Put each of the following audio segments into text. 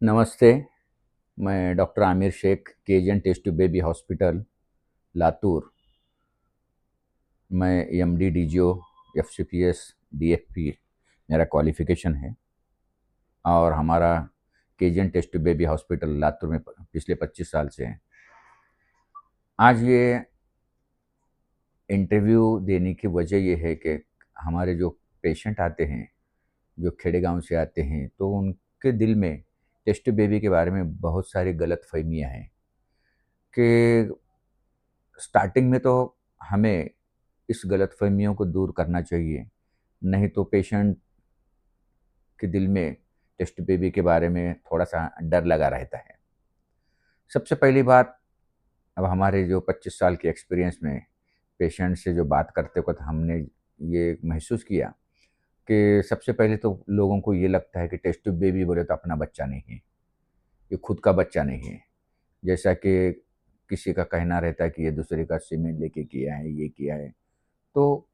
नमस्ते, मैं doctor Aamir Shaikh, Kejan test tube baby hospital, Latur. मैं एमडी, डीजीओ, एफसीपीएस, डीएफपी मेरा क्वालिफ़िकेशन है और हमारा Kejan test tube baby hospital Latur में पिछले 25 साल से है। आज ये इंटरव्यू देने की वजह ये है कि हमारे जो पेशेंट आते हैं, जो खेड़े गाँव से आते हैं, तो उनके दिल में टेस्ट ट्यूब बेबी के बारे में बहुत सारी गलतफ़हमियाँ हैं कि स्टार्टिंग में तो हमें इस गलतफ़हमियों को दूर करना चाहिए, नहीं तो पेशेंट के दिल में टेस्ट बेबी के बारे में थोड़ा-सा डर लगा रहता है। सबसे पहली बात, अब हमारे जो 25 साल के एक्सपीरियंस में पेशेंट से जो बात करते वक़्त हमने ये महसूस किया कि सबसे पहले तो लोगों को ये लगता है कि टेस्ट ट्यूब बेबी बोले तो अपना बच्चा नहीं है, ये खुद का बच्चा नहीं है। जैसा कि किसी का कहना रहता है कि ये दूसरे का सीमेंट लेके किया है, ये किया है। तो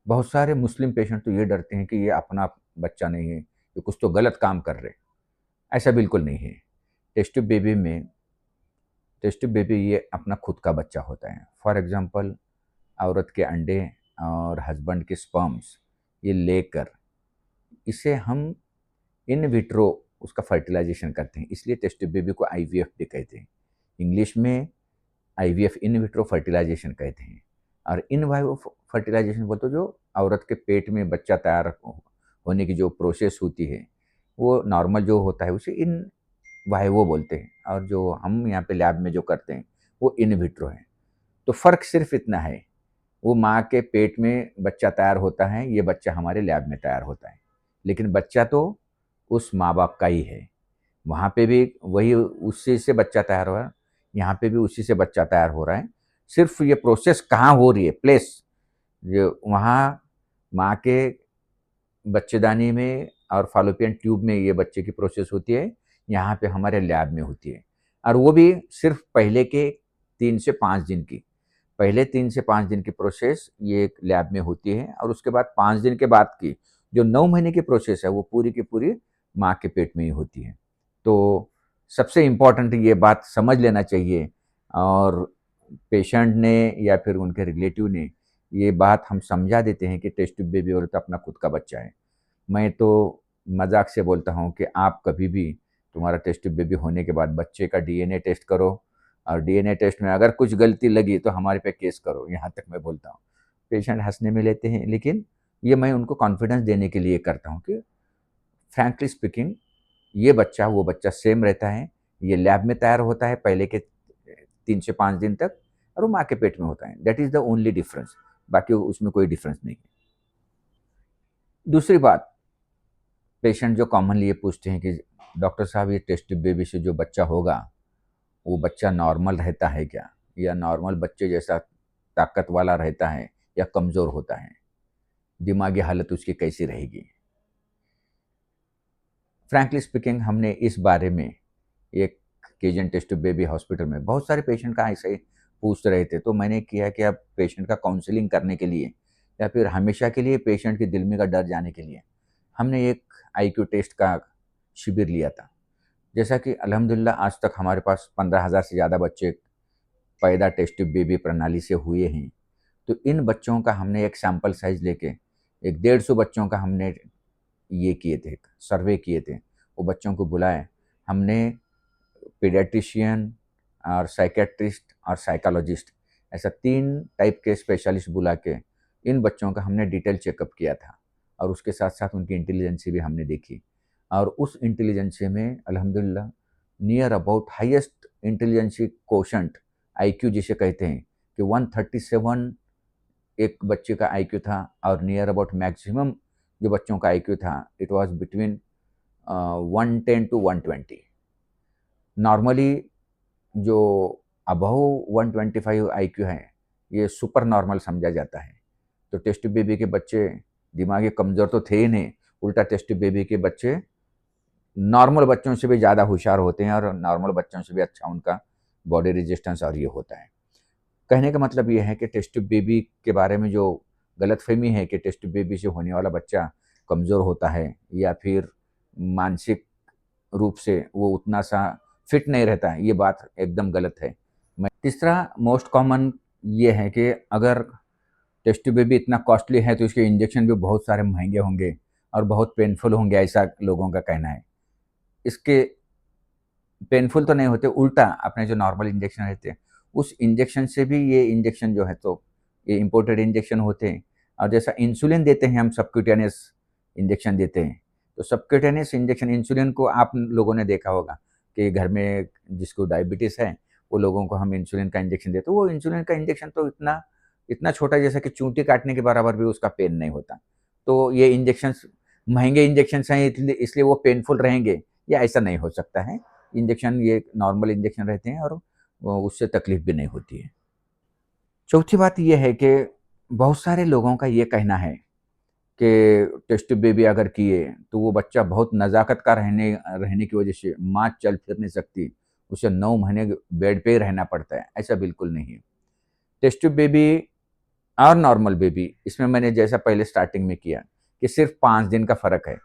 बहुत सारे मुस्लिम पेशेंट तो ये डरते हैं कि ये अपना बच्चा नहीं है, ये कुछ तो गलत काम कर रहे हैं। ऐसा बिल्कुल नहीं है। टेस्ट ट्यूब बेबी में टेस्ट ट्यूब बेबी ये अपना खुद का बच्चा होता है। फॉर एग्ज़ाम्पल, औरत के अंडे और हस्बैंड के स्पर्म्स ये लेकर इसे हम इन विट्रो उसका फर्टिलाइज़ेशन करते हैं। इसलिए टेस्ट ट्यूब बेबी को आईवीएफ भी कहते हैं। इंग्लिश में आईवीएफ, इन विट्रो फर्टिलाइज़ेशन कहते हैं। और इन वाइवो फर्टिलाइज़ेशन बोलते, जो औरत के पेट में बच्चा तैयार होने की जो प्रोसेस होती है, वो नॉर्मल जो होता है उसे इन वाइवो बोलते हैं, और जो हम यहाँ पे लैब में जो करते हैं वो इन विट्रो है। तो फ़र्क सिर्फ इतना है, वो माँ के पेट में बच्चा तैयार होता है, ये बच्चा हमारे लैब में तैयार होता है। लेकिन बच्चा तो उस माँ-बाप का ही है। वहाँ पे भी वही, उसी से बच्चा तैयार हो रहा है, यहाँ पे भी उसी से बच्चा तैयार हो रहा है। सिर्फ़ ये प्रोसेस कहाँ हो रही है, प्लेस, जो वहाँ माँ के बच्चेदानी में और फ़ॉलोपियन ट्यूब में ये बच्चे की प्रोसेस होती है, यहाँ पे हमारे लैब में होती है। और वो भी सिर्फ़ पहले के 3 से 5 दिन की। पहले 3 से 5 दिन की प्रोसेस ये लैब में होती है, और उसके बाद 5 दिन के बाद की जो 9 महीने की प्रोसेस है, वो पूरी की पूरी माँ के पेट में ही होती है। तो सबसे इम्पोर्टेंट ये बात समझ लेना चाहिए, और पेशेंट ने या फिर उनके रिलेटिव ने ये बात हम समझा देते हैं कि टेस्ट ट्यूब बेबी और तो अपना खुद का बच्चा है। मैं तो मज़ाक से बोलता हूँ कि आप कभी भी तुम्हारा टेस्ट ट्यूब बेबी होने के बाद बच्चे का डीएनए टेस्ट करो, और डीएनए टेस्ट में अगर कुछ गलती लगी तो हमारे पे केस करो, यहाँ तक मैं बोलता हूँ। पेशेंट हँसने में लेते हैं, लेकिन ये मैं उनको कॉन्फिडेंस देने के लिए करता हूँ कि फ्रैंकली स्पीकिंग, ये बच्चा वो बच्चा सेम रहता है। ये लैब में तैयार होता है पहले के 3 से 5 दिन तक, और वो माँ के पेट में होता है। That is the only difference, बाकी उसमें कोई डिफरेंस नहीं है। दूसरी बात, पेशेंट जो कॉमनली ये पूछते हैं कि डॉक्टर साहब, ये टेस्ट ट्यूब बेबी से जो बच्चा होगा, वो बच्चा नॉर्मल रहता है क्या? या नॉर्मल बच्चे जैसा ताकत वाला रहता है या कमज़ोर होता है? दिमागी हालत उसकी कैसी रहेगी? फ्रैंकली स्पीकिंग, हमने इस बारे में एक केजन टेस्ट ट्यूब बेबी हॉस्पिटल में बहुत सारे पेशेंट का ऐसे ही पूछ रहे थे, तो मैंने किया कि अब पेशेंट का काउंसलिंग करने के लिए या फिर हमेशा के लिए पेशेंट के दिल में का डर जाने के लिए हमने एक आईक्यू टेस्ट का शिविर लिया था। जैसा कि अल्हम्दुलिल्लाह आज तक हमारे पास 15,000 से ज़्यादा बच्चे पैदा टेस्ट ट्यूब बेबी प्रणाली से हुए हैं। तो इन बच्चों का हमने एक सैंपल साइज़ लेके, एक 150 बच्चों का हमने ये किए थे, सर्वे किए थे। वो बच्चों को बुलाए, हमने पीडियाट्रिशियन और साइकियाट्रिस्ट और साइकोलॉजिस्ट, ऐसा 3 टाइप के स्पेशलिस्ट बुला के इन बच्चों का हमने डिटेल चेकअप किया था, और उसके साथ-साथ उनकी इंटेलिजेंसी भी हमने देखी। और उस इंटेलिजेंसी में अल्हम्दुलिल्लाह near about highest intelligence quotient, IQ जिसे कहते हैं, कि 137 एक बच्चे का आईक्यू था, और नियर अबाउट मैक्सिमम जो बच्चों का आईक्यू था, it was between 110 to 120। Normally जो अबव 125 आईक्यू है, ये सुपर नॉर्मल समझा जाता है। तो टेस्ट ट्यूब बेबी के बच्चे दिमागी कमज़ोर तो थे ही नहीं, उल्टा टेस्ट ट्यूब बेबी के बच्चे नॉर्मल बच्चों से भी ज़्यादा होशियार होते हैं, और नॉर्मल बच्चों से भी अच्छा उनका बॉडी रेजिस्टेंस और ये होता है। कहने का मतलब ये है कि टेस्ट ट्यूब बेबी के बारे में जो गलतफ़हमी है कि टेस्ट ट्यूब बेबी से होने वाला बच्चा कमज़ोर होता है, या फिर मानसिक रूप से वो उतना सा फिट नहीं रहता है, ये बात एकदम गलत है। मैं तीसरा मोस्ट कॉमन ये है कि अगर टेस्ट ट्यूब बेबी इतना कॉस्टली है तो इसके इंजेक्शन भी बहुत सारे महंगे होंगे और बहुत पेनफुल होंगे, ऐसा लोगों का कहना है। इसके पेनफुल तो नहीं होते, उल्टा अपने जो नॉर्मल इंजेक्शन रहते हैं उस इंजेक्शन से भी ये इंजेक्शन जो है तो ये इम्पोर्टेड इंजेक्शन होते हैं। और जैसा इंसुलिन देते हैं हम, सबक्यूटेनियस इंजेक्शन देते हैं, तो सबक्यूटेनियस इंजेक्शन इंसुलिन को आप लोगों ने देखा होगा कि घर में जिसको डायबिटीज़ है वो लोगों को हम इंसुलिन का इंजेक्शन देते, तो वो इंसुलिन का इंजेक्शन तो इतना इतना छोटा जैसा कि चूंटी काटने के बराबर भी उसका पेन नहीं होता। तो ये इंजेक्शंस महंगे इंजेक्शंस हैं, इसलिए वो पेनफुल रहेंगे, या ऐसा नहीं हो सकता है। इंजेक्शन ये नॉर्मल इंजेक्शन रहते हैं और उससे तकलीफ भी नहीं होती है। चौथी बात ये है कि बहुत सारे लोगों का ये कहना है कि टेस्ट बेबी अगर किए तो वो बच्चा बहुत नज़ाकत का रहने रहने की वजह से माँ चल फिर नहीं सकती, उसे 9 महीने बेड पे ही रहना पड़ता है। ऐसा बिल्कुल नहीं है। टेस्ट ट्यूब बेबी और नॉर्मल बेबी, इसमें मैंने जैसा पहले स्टार्टिंग में किया कि सिर्फ 5 दिन का फ़र्क है।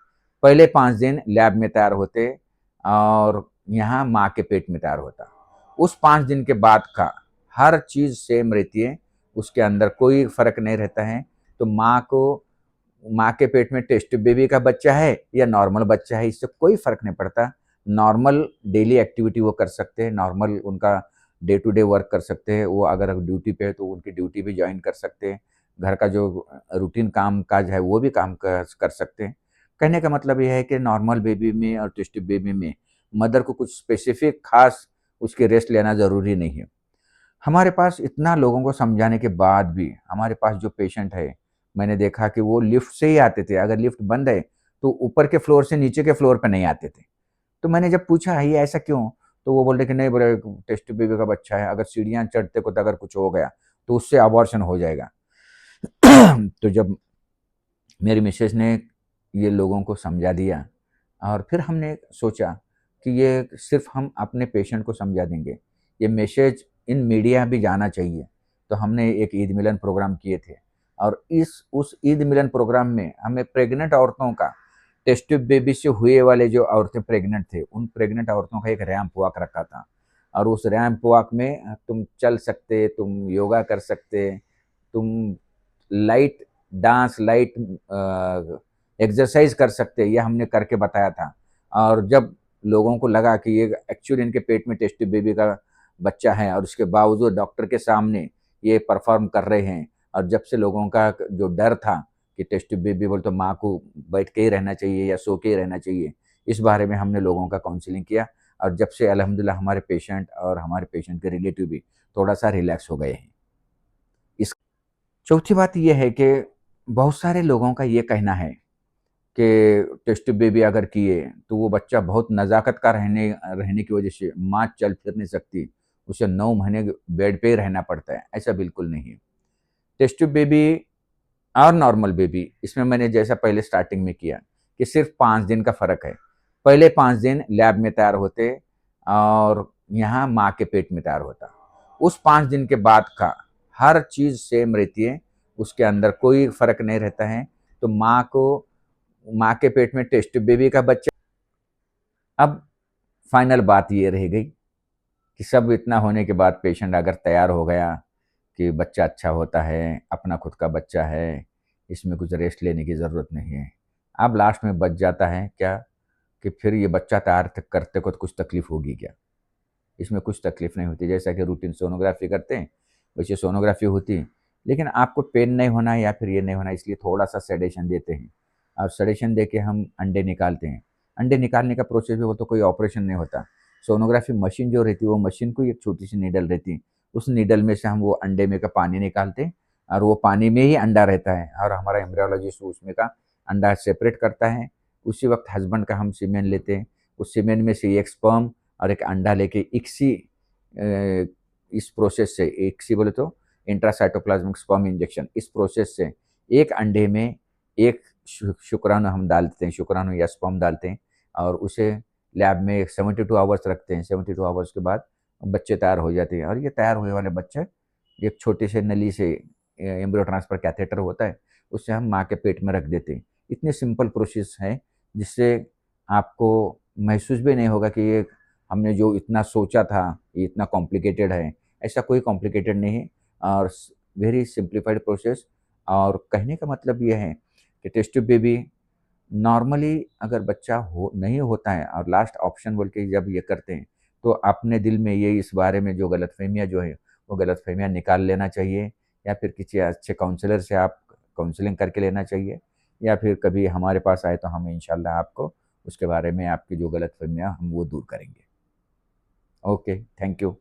पहले 5 दिन लैब में तैयार होते और यहाँ माँ के पेट में तैयार होता। उस 5 दिन के बाद का हर चीज़ सेम रहती है, उसके अंदर कोई फ़र्क नहीं रहता है। तो माँ के पेट में टेस्ट ट्यूब बेबी का बच्चा है या नॉर्मल बच्चा है, इससे कोई फ़र्क नहीं पड़ता। नॉर्मल डेली एक्टिविटी वो कर सकते हैं, नॉर्मल उनका डे टू डे वर्क कर सकते हैं। वो अगर ड्यूटी पे है तो उनकी ड्यूटी भी जॉइन कर सकते हैं। घर का जो रूटीन काम-काज है वो भी काम कर सकते हैं। कहने का मतलब ये है कि नॉर्मल बेबी में और टेस्ट ट्यूब बेबी में मदर को कुछ स्पेसिफिक ख़ास उसकी रेस्ट लेना ज़रूरी नहीं है। हमारे पास इतना लोगों को समझाने के बाद भी हमारे पास जो पेशेंट है, मैंने देखा कि वो लिफ्ट से ही आते थे। अगर लिफ्ट बंद है तो ऊपर के फ्लोर से नीचे के फ्लोर पे नहीं आते थे। तो मैंने जब पूछा ये ऐसा क्यों? तो वो बोल रहे कि नहीं, बोले टेस्ट बेबी का बच्चा है, अगर सीढ़ियाँ चढ़ते को तो अगर कुछ हो गया तो उससे अबॉर्शन हो जाएगा। तो जब मेरी मिसेज़ ने ये लोगों को समझा दिया और फिर हमने सोचा कि ये सिर्फ़ हम अपने पेशेंट को समझा देंगे, ये मैसेज इन मीडिया भी जाना चाहिए। तो हमने एक ईद मिलन प्रोग्राम किए थे और इस उस ईद मिलन प्रोग्राम में हमें प्रेग्नेंट औरतों का, टेस्ट ट्यूब बेबी से हुए वाले जो औरतें प्रेग्नेंट थे, उन प्रेग्नेंट औरतों का एक रैंप वॉक रखा था। और उस रैंप वॉक में तुम चल सकते, तुम योगा कर सकते, तुम लाइट डांस, लाइट एक्सरसाइज कर सकते हैं, ये हमने करके बताया था। और जब लोगों को लगा कि ये एक्चुअली इनके पेट में टेस्ट ट्यूब बेबी का बच्चा है और उसके बावजूद डॉक्टर के सामने ये परफॉर्म कर रहे हैं, और जब से लोगों का जो डर था कि टेस्ट ट्यूब बेबी बोले तो माँ को बैठ के ही रहना चाहिए या सो के ही रहना चाहिए, इस बारे में हमने लोगों का काउंसलिंग किया। और जब से अल्हम्दुलिल्लाह हमारे पेशेंट और हमारे पेशेंट के रिलेटिव भी थोड़ा सा रिलैक्स हो गए हैं। इस चौथी बात ये है कि बहुत सारे लोगों का ये कहना है कि टेस्ट बेबी अगर किए तो वो बच्चा बहुत नज़ाकत का रहने रहने की वजह से माँ चल फिर नहीं सकती, उसे 9 महीने बेड पे ही रहना पड़ता है। ऐसा बिल्कुल नहीं है। टेस्ट ट्यूब बेबी और नॉर्मल बेबी, इसमें मैंने जैसा पहले स्टार्टिंग में किया कि सिर्फ 5 दिन का फ़र्क है। पहले 5 दिन लैब में तैयार होते और यहाँ माँ के पेट में तैयार होता। उस 5 दिन के बाद का हर चीज़ सेम रहती है, उसके अंदर कोई फ़र्क नहीं रहता है। तो माँ के पेट में टेस्ट ट्यूब बेबी का बच्चा। अब फाइनल बात ये रह गई कि सब इतना होने के बाद पेशेंट अगर तैयार हो गया कि बच्चा अच्छा होता है, अपना खुद का बच्चा है, इसमें कुछ रेस्ट लेने की ज़रूरत नहीं है। अब लास्ट में बच जाता है क्या कि फिर ये बच्चा तैयार करते को तो कुछ तकलीफ़ होगी क्या? इसमें कुछ तकलीफ़ नहीं होती। जैसा कि रूटीन सोनोग्राफ़ी करते हैं, वैसे सोनोग्राफ़ी होती है। लेकिन आपको पेन नहीं होना है या फिर ये नहीं होना है, इसलिए थोड़ा-सा सेडेशन देते हैं और सेडेशन दे के हम अंडे निकालते हैं। अंडे निकालने का प्रोसेस भी वो तो कोई ऑपरेशन नहीं होता। सोनोग्राफ़ी मशीन जो रहती है, वो मशीन को एक छोटी-सी नीडल रहती है। उस नीडल में से हम वो अंडे में का पानी निकालते हैं और वो पानी में ही अंडा रहता है और हमारा एम्ब्रियोलॉजिस्ट उसमें का अंडा सेपरेट करता है। उसी वक़्त हस्बैंड का हम सीमेन लेते हैं। उस सीमेन में से एक स्पर्म और एक अंडा लेके इक्सी इस प्रोसेस से, इक्सी बोले तो इंट्रासाइटोप्लाज्मिक स्पर्म इंजेक्शन, इस प्रोसेस से एक अंडे में एक शुक्राणु हम डालते हैं, शुक्राणु या स्पर्म डालते हैं और उसे लैब में 72 आवर्स रखते हैं। 72 आवर्स के बाद बच्चे तैयार हो जाते हैं और ये तैयार हुए वाले बच्चे एक छोटे से नली से, एम्ब्रियो ट्रांसफर कैथेटर होता है, उससे हम माँ के पेट में रख देते हैं। इतनी सिंपल प्रोसेस है जिससे आपको महसूस भी नहीं होगा कि ये हमने जो इतना सोचा था, ये इतना कॉम्प्लिकेटेड है। ऐसा कोई कॉम्प्लिकेटेड नहीं है और वेरी सिंप्लीफाइड प्रोसेस। और कहने का मतलब ये है कि टेस्ट ट्यूब बेबी नॉर्मली अगर बच्चा हो नहीं होता है और लास्ट ऑप्शन बोल के जब ये करते हैं, तो अपने दिल में ये इस बारे में जो गलतफ़हमियाँ जो है, वो गलतफ़हमियाँ निकाल लेना चाहिए, या फिर किसी अच्छे काउंसलर से आप काउंसलिंग करके लेना चाहिए, या फिर कभी हमारे पास आए तो हम इंशाल्लाह आपको उसके बारे में आपकी जो गलतफ़हमियाँ हम वो दूर करेंगे। Okay, thank you.